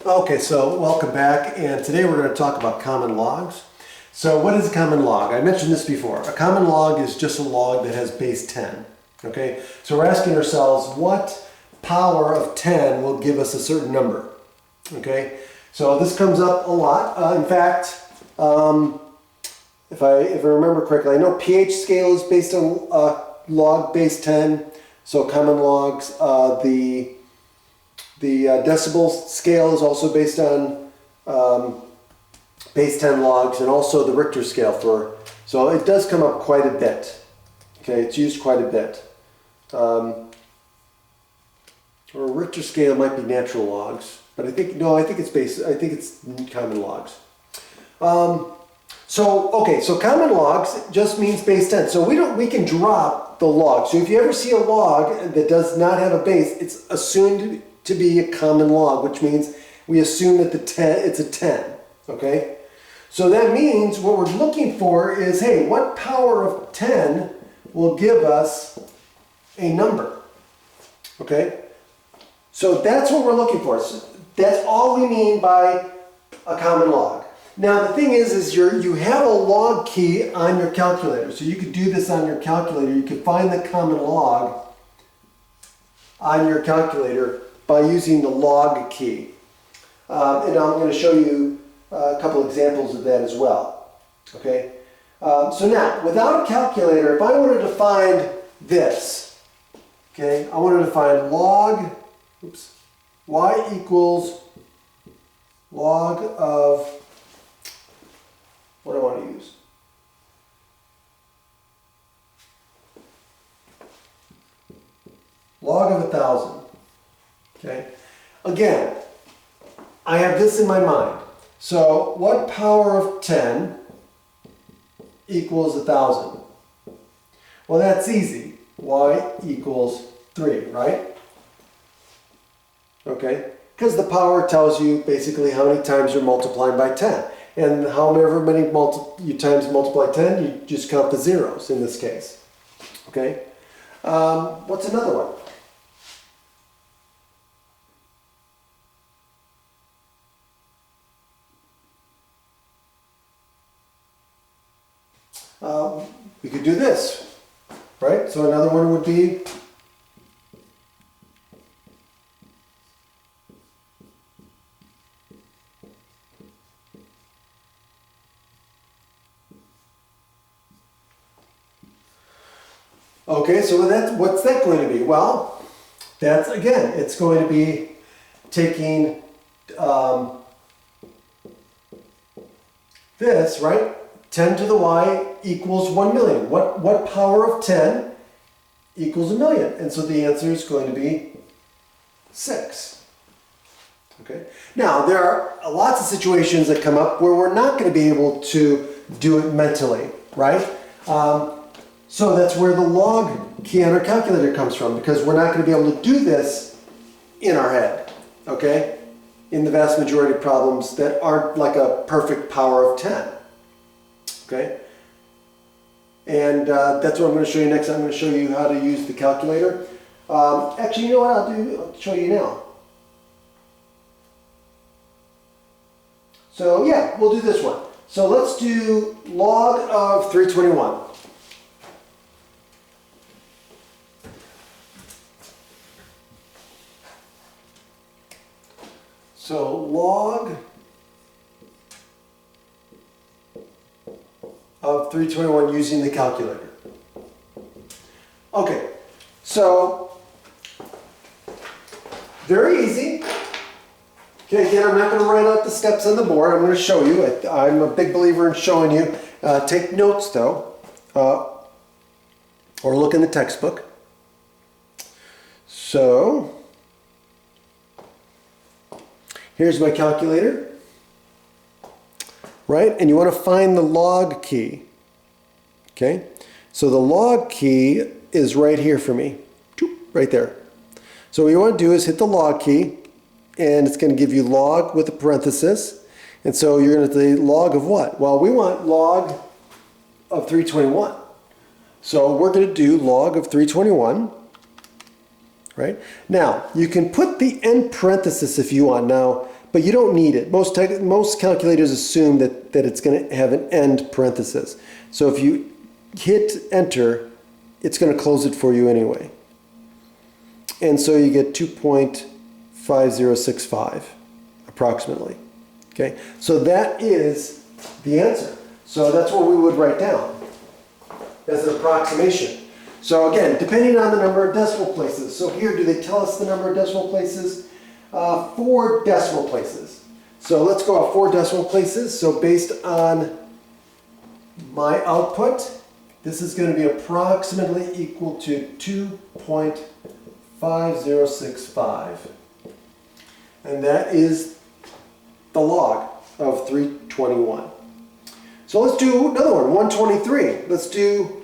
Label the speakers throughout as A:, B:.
A: Okay, so welcome back, and today we're going to talk about common logs. So what is a common log? I mentioned this before. A common log is just a log that has base 10. Okay, so we're asking ourselves what power of 10 will give us a certain number. Okay, so this comes up a lot. In fact, if I remember correctly, I know pH scale is based on log base 10. So common logs, the decibel scale is also based on base 10 logs, and also the Richter scale so it does come up quite a bit. Okay, it's used quite a bit. Or Richter scale might be natural logs, but I think it's common logs. So common logs just means base 10. So we can drop the log. So if you ever see a log that does not have a base, it's assumed to be a common log, which means we assume that it's a 10. Okay? So that means what we're looking for is, hey, what power of 10 will give us a number? Okay? So that's what we're looking for. So that's all we mean by a common log. Now the thing is you have a log key on your calculator. So you could do this on your calculator. You could find the common log on your calculator by using the log key. And I'm going to show you a couple examples of that as well. Okay. So now, without a calculator, if I wanted to find this, okay, I wanted to find y equals log of, what do I want to use? Log of 1,000. Okay. Again, I have this in my mind. So what power of 10 equals 1,000? Well, that's easy. Y equals 3, right? Okay. Because the power tells you basically how many times you're multiplying by 10. And however many times you multiply 10, you just count the zeros in this case. Okay. What's another one? We could do this, right? So another one would be okay, so what's that going to be? Well, it's going to be taking this, right? 10 to the y equals 1 million. What power of 10 equals a million? And so the answer is going to be 6. Okay. Now, there are lots of situations that come up where we're not going to be able to do it mentally, right? So that's where the log key on our calculator comes from, because we're not going to be able to do this in our head, okay? In the vast majority of problems that aren't like a perfect power of 10. Okay, and that's what I'm going to show you next. I'm going to show you how to use the calculator. Actually, you know what I'll show you now. So yeah, we'll do this one. So let's do log of 321. So log of 321 using the calculator. Okay, so very easy. Okay, again, I'm not going to write out the steps on the board. I'm going to show you. I'm a big believer in showing you. Take notes though, or look in the textbook. So here's my calculator. Right? And you want to find the log key. Okay? So the log key is right here for me. Right there. So what you want to do is hit the log key, and it's going to give you log with a parenthesis. And so you're going to say log of what? Well, we want log of 321. So we're going to do log of 321. Right? Now, you can put the end parenthesis if you want. Now, but you don't need it. Most calculators assume that it's going to have an end parenthesis. So if you hit enter, it's going to close it for you anyway. And so you get 2.5065 approximately. Okay, so that is the answer. So that's what we would write down as an approximation. So again, depending on the number of decimal places. So here, do they tell us the number of decimal places? 4 decimal places. So let's go off 4 decimal places. So based on my output, this is going to be approximately equal to 2.5065. And that is the log of 321. So let's do another one, 123. Let's do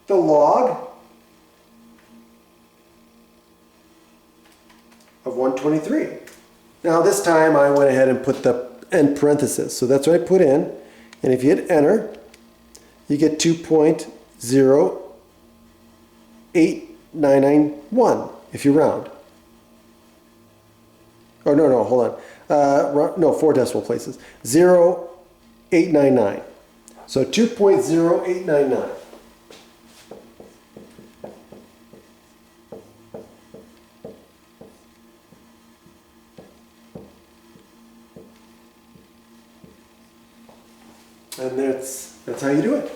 A: the log of 123. Now this time I went ahead and put the end parenthesis. So that's what I put in. And if you hit enter, you get 2.08991 if you round. Oh, no, hold on. No, 4 decimal places. 0.899. So 2.0899. And that's how you do it.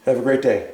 A: Have a great day.